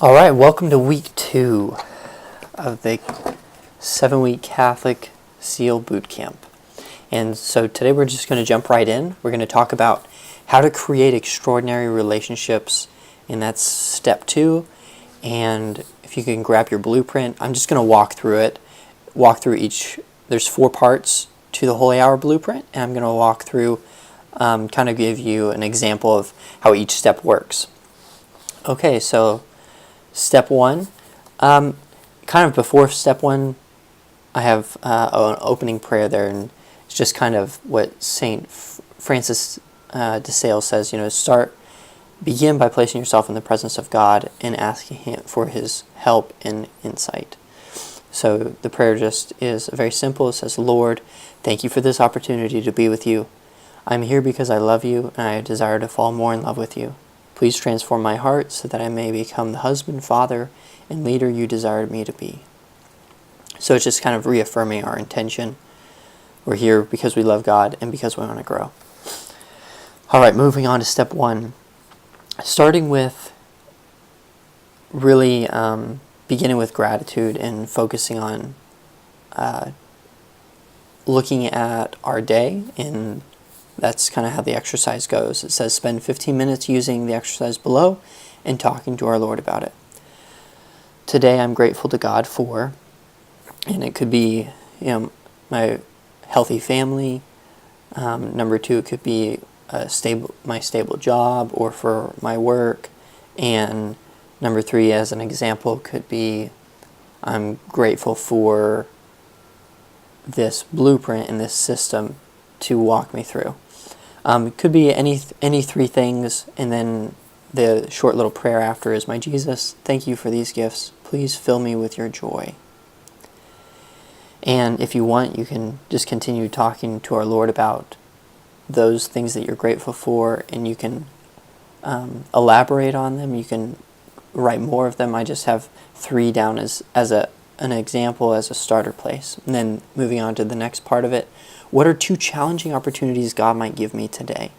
All right, welcome to week 2 of the 7-week Catholic SEAL Boot Camp. And so today we're just going to jump right in. We're going to talk about how to create extraordinary relationships, and that's step 2. And if you can grab your blueprint, I'm just going to walk through each. There's 4 parts to the Holy Hour blueprint, and I'm going to walk through, kind of give you an example of how each step works. Okay, so step 1, kind of before step 1, I have an opening prayer there, and it's just kind of what St. Francis de Sales says, begin by placing yourself in the presence of God and asking Him for His help and insight. So the prayer just is very simple. It says, Lord, thank you for this opportunity to be with you. I'm here because I love you and I desire to fall more in love with you. Please transform my heart so that I may become the husband, father, and leader you desired me to be. So it's just kind of reaffirming our intention. We're here because we love God and because we want to grow. All right, moving on to step 1. Starting with really beginning with gratitude and focusing on looking at our day, and that's kind of how the exercise goes. It says spend 15 minutes using the exercise below and talking to our Lord about it. Today I'm grateful to God for, and it could be my healthy family. Number 2, it could be my stable job or for my work. And number 3, as an example, could be I'm grateful for this blueprint and this system to walk me through. It could be any 3 things, and then the short little prayer after is, My Jesus, thank you for these gifts. Please fill me with your joy. And if you want, you can just continue talking to our Lord about those things that you're grateful for, and you can elaborate on them. You can write more of them. I just have 3 down as an example, as a starter place. And then moving on to the next part of it, what are 2 challenging opportunities God might give me today?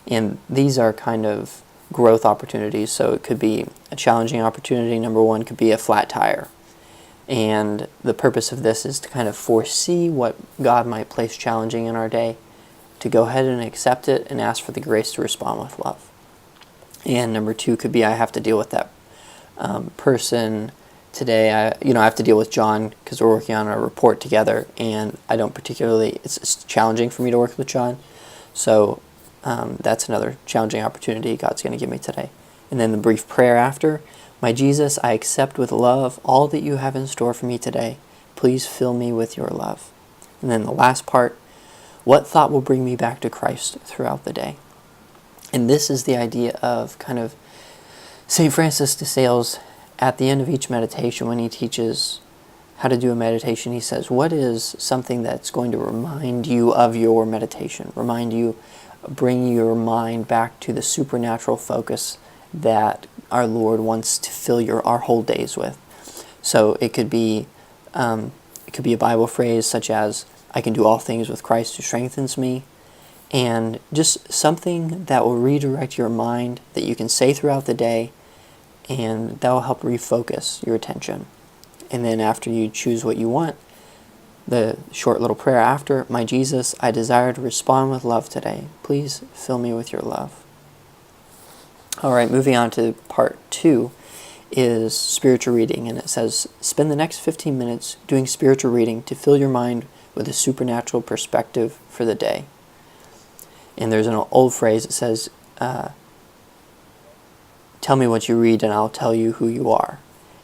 And these are kind of growth opportunities. So it could be a challenging opportunity. Number 1 could be a flat tire. And the purpose of this is to kind of foresee what God might place challenging in our day, to go ahead and accept it and ask for the grace to respond with love. And number 2 could be I have to deal with that person today. I have to deal with John because we're working on a report together, and I don't particularly, it's challenging for me to work with John. So that's another challenging opportunity God's going to give me today. And then the brief prayer after, My Jesus, I accept with love all that you have in store for me today. Please fill me with your love. And then the last part, what thought will bring me back to Christ throughout the day? And this is the idea of kind of St. Francis de Sales. At the end of each meditation, when he teaches how to do a meditation, he says, what is something that's going to remind you of your meditation? Bring your mind back to the supernatural focus that our Lord wants to fill our whole days with. So it could be a Bible phrase such as, I can do all things with Christ who strengthens me. And just something that will redirect your mind that you can say throughout the day, and that will help refocus your attention. And then after you choose what you want, the short little prayer after, My Jesus, I desire to respond with love today. Please fill me with your love. All right, moving on to part 2 is spiritual reading. And it says, spend the next 15 minutes doing spiritual reading to fill your mind with a supernatural perspective for the day. And there's an old phrase that says, tell me what you read and I'll tell you who you are.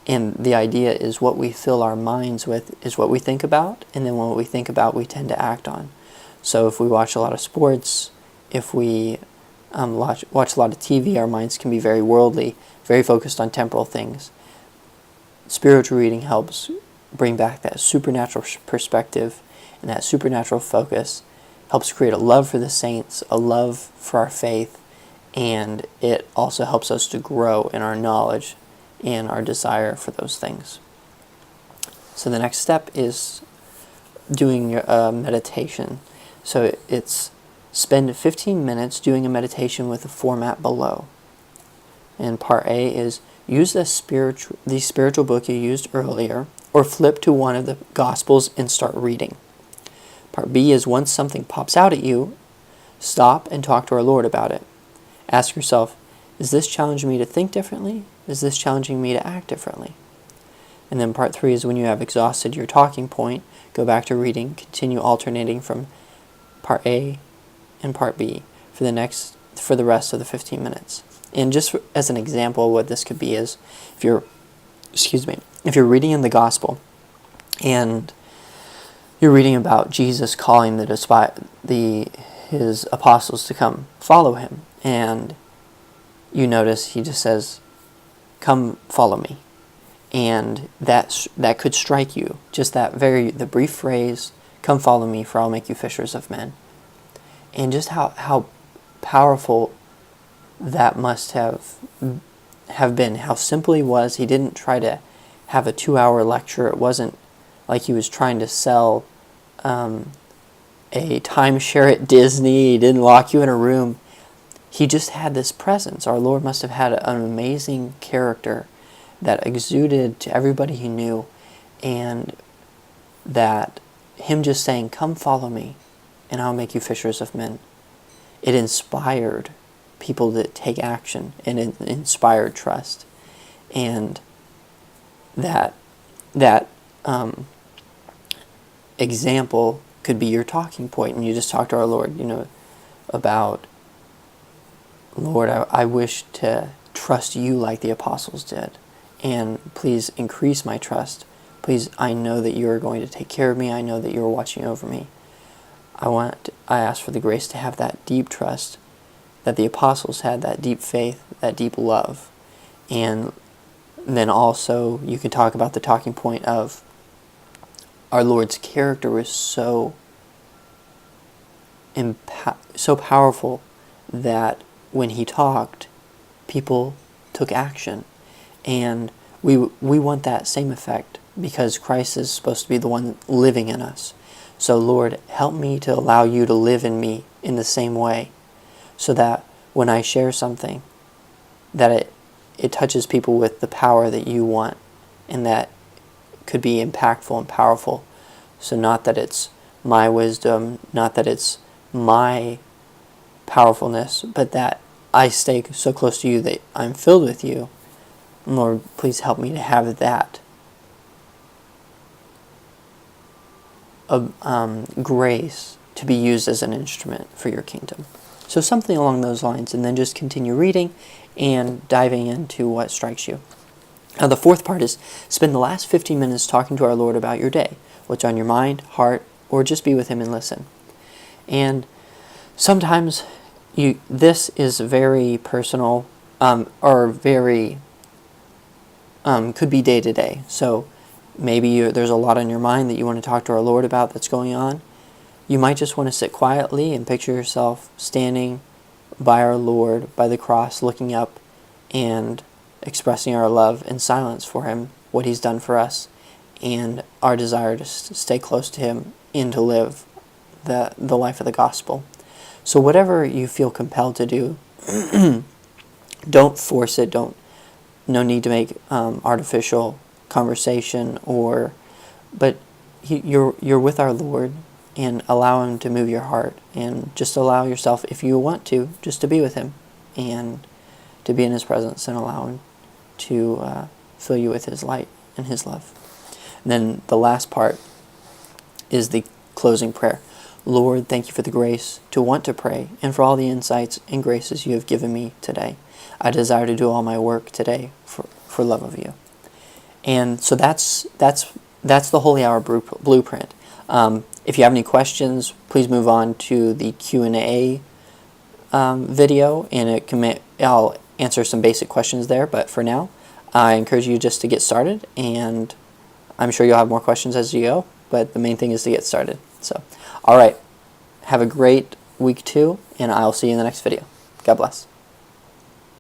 And the idea is what we fill our minds with is what we think about, and then what we think about we tend to act on. So if we watch a lot of sports, if we watch a lot of TV, our minds can be very worldly, very focused on temporal things. Spiritual reading helps bring back that supernatural perspective, and that supernatural focus helps create a love for the saints, a love for our faith, and it also helps us to grow in our knowledge and our desire for those things. So the next step is doing a meditation. So it's spend 15 minutes doing a meditation with the format below. And part A is use the spiritual book you used earlier, or flip to one of the Gospels and start reading. Part B is once something pops out at you, stop and talk to our Lord about it. Ask yourself, is this challenging me to think differently? Is this challenging me to act differently? And then part 3 is when you have exhausted your talking point, go back to reading, continue alternating from part A and part B for the rest of the 15 minutes. And just as an example of what this could be is, if you're reading in the Gospel and you're reading about Jesus calling his apostles to come follow him, and you notice he just says, "Come follow me," and that could strike you. Just the brief phrase, "Come follow me, for I'll make you fishers of men," and just how powerful that must have been. How simple he was. He didn't try to have a 2-hour lecture. It wasn't like he was trying to sell a timeshare at Disney. He didn't lock you in a room. He just had this presence. Our Lord must have had an amazing character that exuded to everybody he knew, and that him just saying, "Come follow me, and I'll make you fishers of men," it inspired people to take action, and it inspired trust. And that example could be your talking point, and you just talk to our Lord, about, "Lord, I wish to trust you like the apostles did, and please increase my trust. Please, I know that you are going to take care of me. I know that you are watching over me. I ask for the grace to have that deep trust that the apostles had, that deep faith, that deep love." And then also you can talk about the talking point of our Lord's character was so powerful that when he talked, people took action. And we want that same effect, because Christ is supposed to be the one living in us. So Lord, help me to allow you to live in me in the same way, so that when I share something, that it touches people with the power that you want, and that could be impactful and powerful. So not that it's my wisdom, not that it's my powerfulness, but that I stay so close to you that I'm filled with you. Lord, please help me to have that grace to be used as an instrument for your kingdom. So something along those lines, and then just continue reading and diving into what strikes you. Now the fourth part is spend the last 15 minutes talking to our Lord about your day, what's on your mind, heart, or just be with him and listen. And sometimes this is very personal, or very could be day to day. So maybe there's a lot on your mind that you want to talk to our Lord about that's going on. You might just want to sit quietly and picture yourself standing by our Lord, by the cross, looking up and expressing our love in silence for him, what he's done for us, and our desire to stay close to him and to live the life of the gospel. So whatever you feel compelled to do, don't force it. No need to make artificial conversation, but you're with our Lord, and allow him to move your heart, and just allow yourself, if you want to, just to be with him and to be in his presence, and allow him to fill you with his light and his love. And then the last part is the closing prayer. Lord, thank you for the grace to want to pray, and for all the insights and graces you have given me today. I desire to do all my work today for love of you. And so that's the Holy Hour Blueprint. If you have any questions, please move on to the Q&A video, and I'll answer some basic questions there. But for now, I encourage you just to get started, and I'm sure you'll have more questions as you go, but the main thing is to get started. So, all right, have a great week 2, and I'll see you in the next video. God bless.